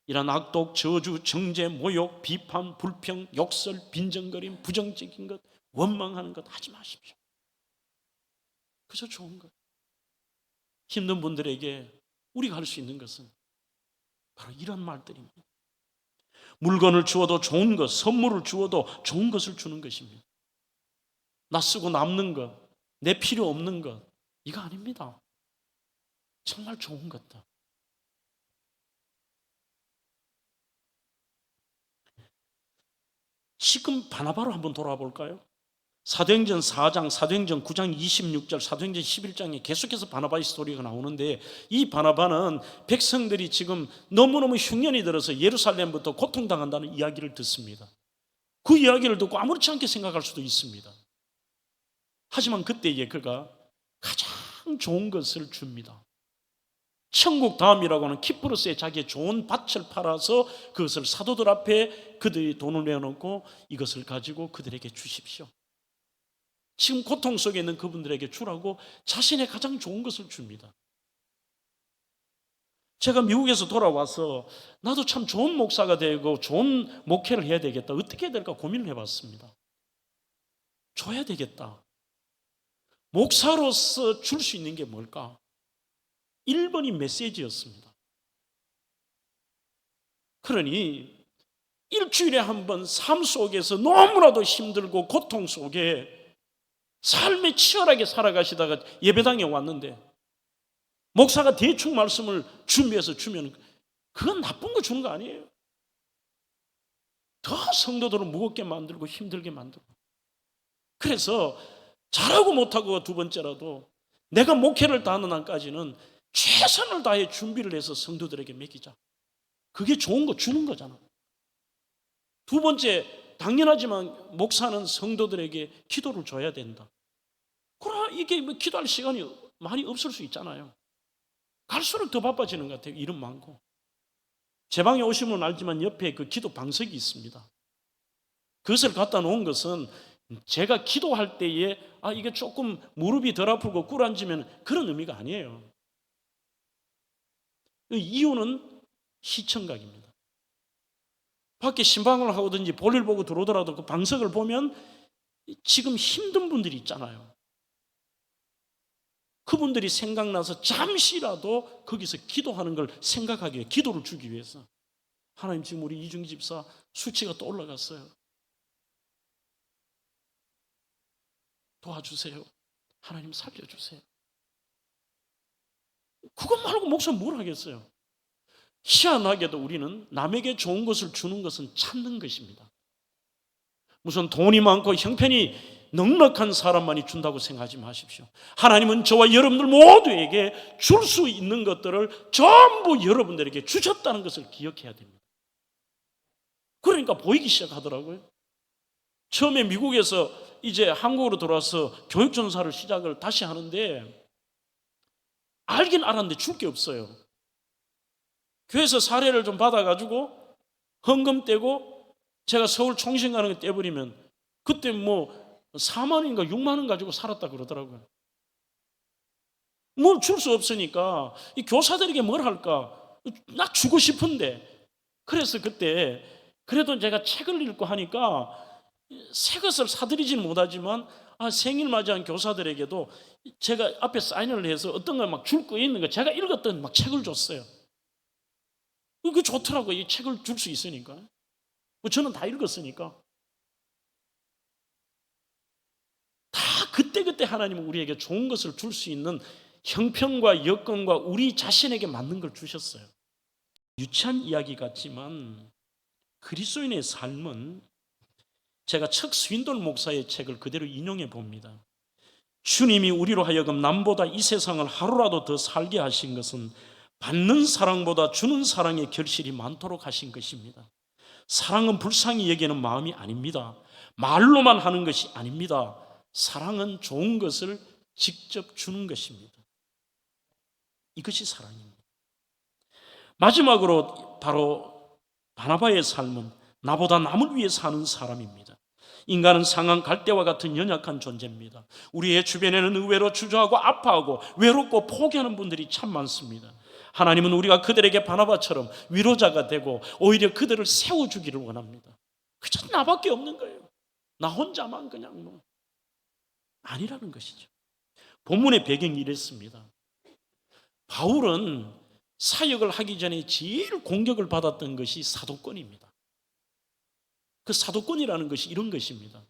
이런 악독, 저주, 정죄, 모욕, 비판, 불평, 욕설, 빈정거림, 부정적인 것, 원망하는 것 하지 마십시오. 그저 좋은 것. 힘든 분들에게 우리가 할 수 있는 것은 바로 이런 말들입니다. 물건을 주어도 좋은 것, 선물을 주어도 좋은 것을 주는 것입니다. 나 쓰고 남는 것, 내 필요 없는 것, 이거 아닙니다. 정말 좋은 것다. 지금 바나바로 한번 돌아와 볼까요? 사도행전 4장, 사도행전 9장 26절, 사도행전 11장에 계속해서 바나바의 스토리가 나오는데, 이 바나바는 백성들이 지금 너무너무 흉년이 들어서 예루살렘부터 고통당한다는 이야기를 듣습니다. 그 이야기를 듣고 아무렇지 않게 생각할 수도 있습니다. 하지만 그때에 그가 가장 좋은 것을 줍니다. 천국 다음이라고 하는 키프로스에 자기의 좋은 밭을 팔아서 그것을 사도들 앞에 그들이 돈을 내어놓고 이것을 가지고 그들에게 주십시오. 지금 고통 속에 있는 그분들에게 주라고 자신의 가장 좋은 것을 줍니다. 제가 미국에서 돌아와서 나도 참 좋은 목사가 되고 좋은 목회를 해야 되겠다, 어떻게 해야 될까 고민을 해봤습니다. 줘야 되겠다. 목사로서 줄 수 있는 게 뭘까? 1번이 메시지였습니다. 그러니 일주일에 한 번 삶 속에서 너무나도 힘들고 고통 속에 삶에 치열하게 살아가시다가 예배당에 왔는데 목사가 대충 말씀을 준비해서 주면 그건 나쁜 거 주는 거 아니에요. 더 성도들을 무겁게 만들고 힘들게 만들고. 그래서 잘하고 못하고 두 번째라도 내가 목회를 다하는 한까지는 최선을 다해 준비를 해서 성도들에게 맡기자. 그게 좋은 거 주는 거잖아. 두 번째, 당연하지만 목사는 성도들에게 기도를 줘야 된다. 그러나 이게 뭐 기도할 시간이 많이 없을 수 있잖아요. 갈수록 더 바빠지는 것 같아요. 일은 많고. 제 방에 오시면 알지만 옆에 그 기도 방석이 있습니다. 그것을 갖다 놓은 것은 제가 기도할 때에 이게 조금 무릎이 덜 아프고 꿇어앉으면 그런 의미가 아니에요. 이유는 시청각입니다. 밖에 신방을 하고든지 볼일 보고 들어오더라도 그 방석을 보면 지금 힘든 분들이 있잖아요. 그분들이 생각나서 잠시라도 거기서 기도하는 걸 생각하기 위해, 기도를 주기 위해서. 하나님, 지금 우리 이중기 집사 수치가 또 올라갔어요. 도와주세요. 하나님 살려주세요. 그것 말고 목사 뭘 하겠어요? 희한하게도 우리는 남에게 좋은 것을 주는 것은 참는 것입니다. 무슨 돈이 많고 형편이 넉넉한 사람만이 준다고 생각하지 마십시오. 하나님은 저와 여러분들 모두에게 줄 수 있는 것들을 전부 여러분들에게 주셨다는 것을 기억해야 됩니다. 그러니까 보이기 시작하더라고요. 처음에 미국에서 이제 한국으로 돌아와서 교육전사를 시작을 다시 하는데 알긴 알았는데 줄 게 없어요. 교회에서 사례를 좀 받아가지고 헌금 떼고 제가 서울 총신 가는 거 떼버리면 그때 뭐 4만 원인가 6만 원 가지고 살았다 그러더라고요. 뭘 줄 수 없으니까 이 교사들에게 뭘 할까? 나 주고 싶은데. 그래서 그때 그래도 제가 책을 읽고 하니까 새 것을 사드리지는 못하지만 생일 맞이한 교사들에게도 제가 앞에 사인을 해서 어떤 걸 막 줄 거 있는 거 제가 읽었던 막 책을 줬어요. 그게 좋더라고요. 이 책을 줄 수 있으니까. 저는 다 읽었으니까. 다 그때그때 하나님은 우리에게 좋은 것을 줄 수 있는 형편과 여건과 우리 자신에게 맞는 걸 주셨어요. 유치한 이야기 같지만 그리스도인의 삶은, 제가 척 스윈돌 목사의 책을 그대로 인용해 봅니다. 주님이 우리로 하여금 남보다 이 세상을 하루라도 더 살게 하신 것은 받는 사랑보다 주는 사랑의 결실이 많도록 하신 것입니다. 사랑은 불쌍히 여기는 마음이 아닙니다. 말로만 하는 것이 아닙니다. 사랑은 좋은 것을 직접 주는 것입니다. 이것이 사랑입니다. 마지막으로 바로 바나바의 삶은 나보다 남을 위해 사는 사람입니다. 인간은 상한 갈대와 같은 연약한 존재입니다. 우리의 주변에는 의외로 주저하고 아파하고 외롭고 포기하는 분들이 참 많습니다. 하나님은 우리가 그들에게 바나바처럼 위로자가 되고 오히려 그들을 세워주기를 원합니다. 그저 나밖에 없는 거예요. 나 혼자만 그냥 뭐 아니라는 것이죠. 본문의 배경이 이랬습니다. 바울은 사역을 하기 전에 제일 공격을 받았던 것이 사도권입니다. 그 사도권이라는 것이 이런 것입니다.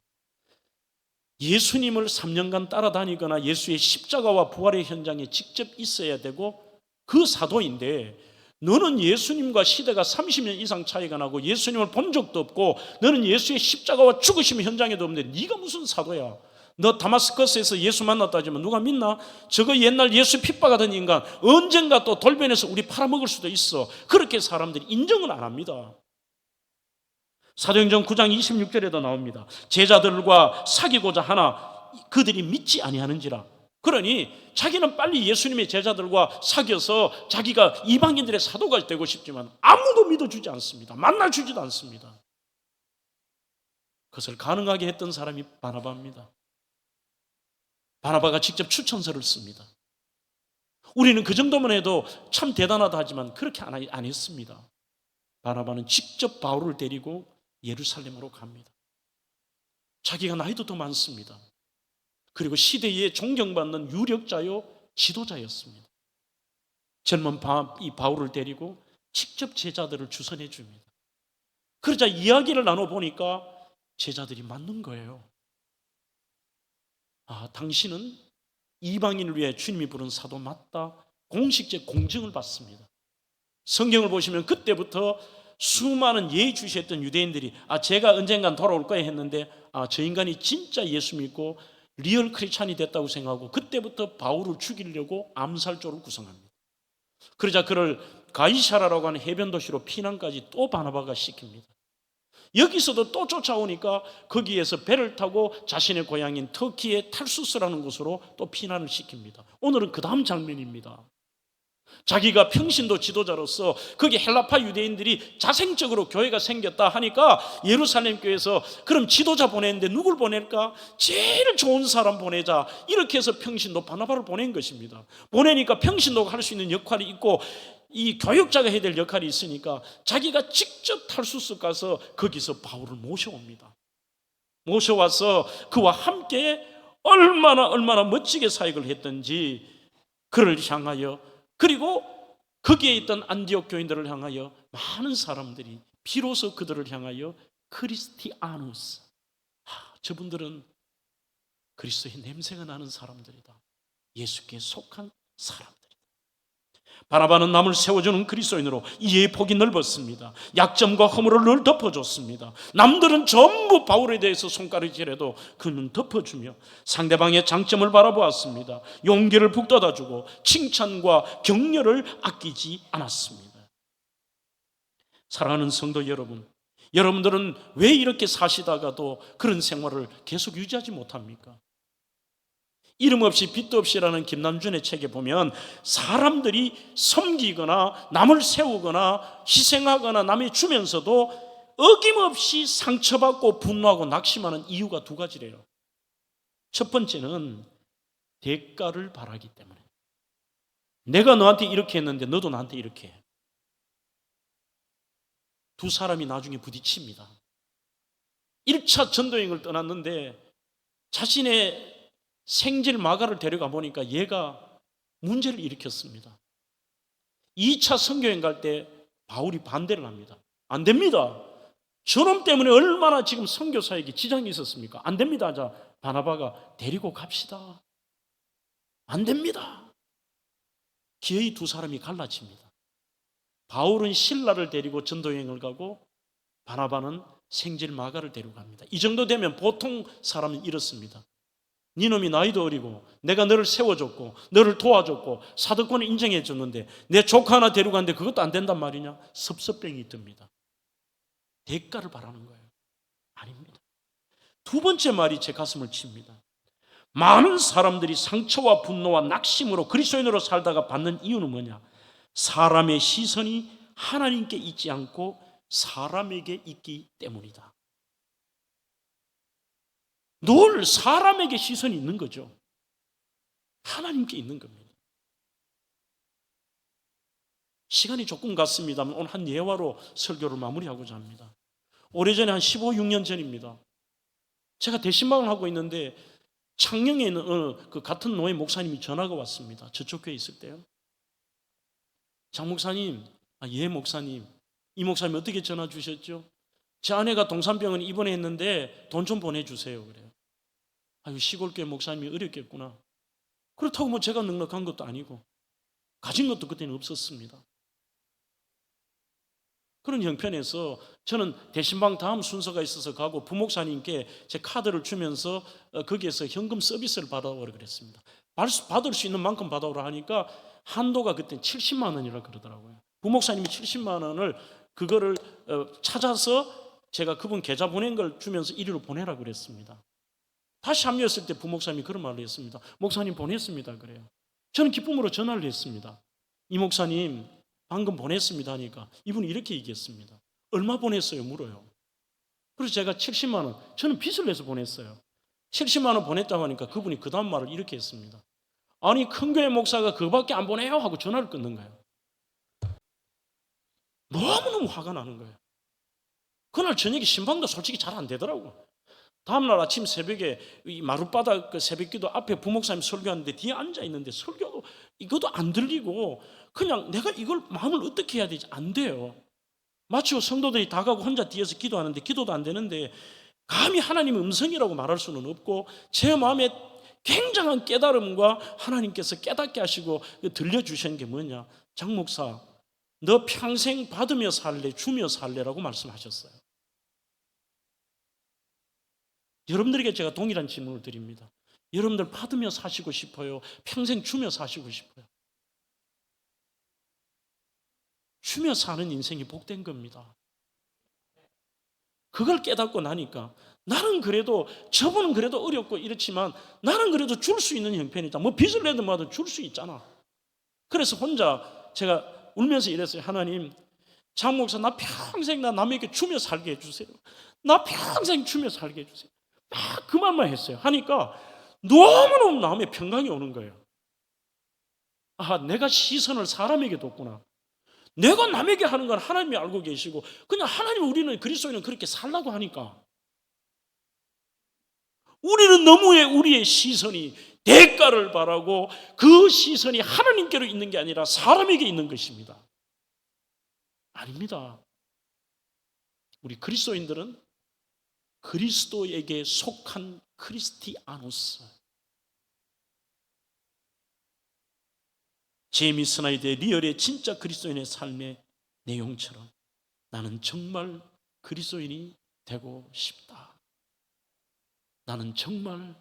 예수님을 3년간 따라다니거나 예수의 십자가와 부활의 현장에 직접 있어야 되고 그 사도인데, 너는 예수님과 시대가 30년 이상 차이가 나고 예수님을 본 적도 없고 너는 예수의 십자가와 죽으심 현장에도 없는데 네가 무슨 사도야? 너 다마스커스에서 예수 만났다 하지만 누가 믿나? 저거 옛날 예수 핍박하던 인간 언젠가 또 돌변해서 우리 팔아먹을 수도 있어. 그렇게 사람들이 인정을 안 합니다. 사도행전 9장 26절에도 나옵니다. 제자들과 사귀고자 하나 그들이 믿지 아니하는지라. 그러니 자기는 빨리 예수님의 제자들과 사귀어서 자기가 이방인들의 사도가 되고 싶지만 아무도 믿어주지 않습니다. 만나주지도 않습니다. 그것을 가능하게 했던 사람이 바나바입니다. 바나바가 직접 추천서를 씁니다. 우리는 그 정도만 해도 참 대단하다 하지만 그렇게 안 했습니다. 바나바는 직접 바울을 데리고 예루살렘으로 갑니다. 자기가 나이도 더 많습니다. 그리고 시대에 존경받는 유력자요 지도자였습니다. 젊은 이 바울을 데리고 직접 제자들을 주선해 줍니다. 그러자 이야기를 나눠보니까 제자들이 맞는 거예요. 당신은 이방인을 위해 주님이 부른 사도 맞다. 공식적 공증을 받습니다. 성경을 보시면 그때부터 수많은 예의주시했던 유대인들이 제가 언젠간 돌아올 거야 했는데 저 인간이 진짜 예수 믿고 리얼 크리스찬이 됐다고 생각하고 그때부터 바울을 죽이려고 암살조를 구성합니다. 그러자 그를 가이사라라고 하는 해변 도시로 피난까지 또 바나바가 시킵니다. 여기서도 또 쫓아오니까 거기에서 배를 타고 자신의 고향인 터키의 탈수스라는 곳으로 또 피난을 시킵니다. 오늘은 그 다음 장면입니다. 자기가 평신도 지도자로서 거기 헬라파 유대인들이 자생적으로 교회가 생겼다 하니까 예루살렘 교회에서 그럼 지도자 보내는데 누굴 보낼까? 제일 좋은 사람 보내자. 이렇게 해서 평신도 바나바를 보낸 것입니다. 보내니까 평신도가 할 수 있는 역할이 있고 이 교육자가 해야 될 역할이 있으니까 자기가 직접 탈수스 가서 거기서 바울을 모셔옵니다. 모셔와서 그와 함께 얼마나 멋지게 사역을 했던지 그를 향하여, 그리고 거기에 있던 안디옥 교인들을 향하여 많은 사람들이 비로소 그들을 향하여 크리스티아누스, 저분들은 그리스도의 냄새가 나는 사람들이다, 예수께 속한 사람들이다. 바나바는 남을 세워주는 그리스도인으로 이해의 폭이 넓었습니다. 약점과 허물을 늘 덮어줬습니다. 남들은 전부 바울에 대해서 손가락질해도 그는 덮어주며 상대방의 장점을 바라보았습니다. 용기를 북돋아주고 칭찬과 격려를 아끼지 않았습니다. 사랑하는 성도 여러분, 여러분들은 왜 이렇게 사시다가도 그런 생활을 계속 유지하지 못합니까? 이름 없이 빛도 없이라는 김남준의 책에 보면 사람들이 섬기거나 남을 세우거나 희생하거나 남이 주면서도 어김없이 상처받고 분노하고 낙심하는 이유가 두 가지래요. 첫 번째는 대가를 바라기 때문에. 내가 너한테 이렇게 했는데 너도 나한테 이렇게 해. 두 사람이 나중에 부딪힙니다. 1차 전도여행을 떠났는데 자신의 생질 마가를 데려가 보니까 얘가 문제를 일으켰습니다. 2차 선교여행 갈 때 바울이 반대를 합니다. 안 됩니다. 저놈 때문에 얼마나 지금 선교 사역에 지장이 있었습니까? 안 됩니다. 자, 바나바가 데리고 갑시다. 안 됩니다. 기어이 두 사람이 갈라집니다. 바울은 신라를 데리고 전도여행을 가고 바나바는 생질 마가를 데려갑니다. 이 정도 되면 보통 사람은 이렇습니다. 니놈이 나이도 어리고 내가 너를 세워줬고 너를 도와줬고 사도권을 인정해 줬는데 내 조카 하나 데려갔는데 그것도 안 된단 말이냐? 섭섭병이 듭니다. 대가를 바라는 거예요. 아닙니다. 두 번째 말이 제 가슴을 칩니다. 많은 사람들이 상처와 분노와 낙심으로 그리스도인으로 살다가 받는 이유는 뭐냐? 사람의 시선이 하나님께 있지 않고 사람에게 있기 때문이다. 늘 사람에게 시선이 있는 거죠. 하나님께 있는 겁니다. 시간이 조금 갔습니다만 오늘 한 예화로 설교를 마무리하고자 합니다. 오래전에 한 15, 6년 전입니다. 제가 대신방을 하고 있는데 창녕에 있는 그 같은 노예 목사님이 전화가 왔습니다. 저쪽 교회에 있을 때요. 장 목사님, 예 목사님, 이 목사님 어떻게 전화 주셨죠? 제 아내가 동산병원 입원했는데 돈 좀 보내주세요. 그래요. 아유, 시골교회 목사님이 어렵겠구나. 그렇다고 뭐 제가 넉넉한 것도 아니고 가진 것도 그때는 없었습니다. 그런 형편에서 저는 대신방 다음 순서가 있어서 가고 부목사님께 제 카드를 주면서 거기에서 현금 서비스를 받아오라 그랬습니다. 받을 수 있는 만큼 받아오라 하니까 한도가 그때 70만 원이라 그러더라고요. 부목사님이 70만 원을 그거를 찾아서 제가 그분 계좌 보낸 걸 주면서 이리로 보내라 그랬습니다. 다시 합류했을 때 부목사님이 그런 말을 했습니다. 목사님 보냈습니다. 그래요. 저는 기쁨으로 전화를 했습니다. 이 목사님 방금 보냈습니다 하니까 이분이 이렇게 얘기했습니다. 얼마 보냈어요? 물어요. 그래서 제가 70만 원, 저는 빚을 내서 보냈어요. 70만 원 보냈다고 하니까 그분이 그 다음 말을 이렇게 했습니다. 아니 큰 교회 목사가 그거밖에 안 보내요? 하고 전화를 끊는 거예요. 너무너무 화가 나는 거예요. 그날 저녁에 신방도 솔직히 잘 안 되더라고. 다음날 아침 새벽에 이 마룻바닥 그 새벽기도 앞에 부목사님 설교하는데 뒤에 앉아 있는데 설교도 이것도 안 들리고 그냥 내가 이걸 마음을 어떻게 해야 되지? 안 돼요. 마치고 성도들이 다 가고 혼자 뒤에서 기도하는데 기도도 안 되는데 감히 하나님의 음성이라고 말할 수는 없고 제 마음에 굉장한 깨달음과 하나님께서 깨닫게 하시고 들려주신 게 뭐냐? 장 목사, 너 평생 받으며 살래, 주며 살래라고 말씀하셨어요. 여러분들에게 제가 동일한 질문을 드립니다. 여러분들 받으며 사시고 싶어요? 평생 주며 사시고 싶어요? 주며 사는 인생이 복된 겁니다. 그걸 깨닫고 나니까 나는 그래도 저분은 그래도 어렵고 이렇지만 나는 그래도 줄 수 있는 형편이다. 뭐 빚을 내든 뭐든 줄 수 있잖아. 그래서 혼자 제가 울면서 이랬어요. 하나님, 장 목사 나 평생 나 남에게 주며 살게 해주세요. 나 평생 주며 살게 해주세요. 막 그 말만 했어요. 하니까 너무너무 마음에 평강이 오는 거예요. 아, 내가 시선을 사람에게 뒀구나. 내가 남에게 하는 건 하나님이 알고 계시고 그냥 하나님, 우리는 그리스도인은 그렇게 살라고 하니까 우리는 너무에 우리의 시선이 대가를 바라고 그 시선이 하나님께로 있는 게 아니라 사람에게 있는 것입니다. 아닙니다. 우리 그리스도인들은 그리스도에게 속한 크리스티아노스, 제이미 스나이드의 리얼의 진짜 그리스도인의 삶의 내용처럼 나는 정말 그리스도인이 되고 싶다. 나는 정말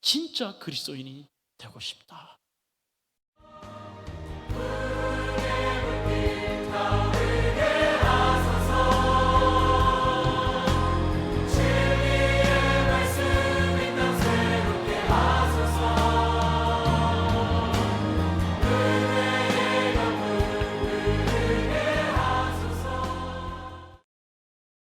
진짜 그리스도인이 되고 싶다.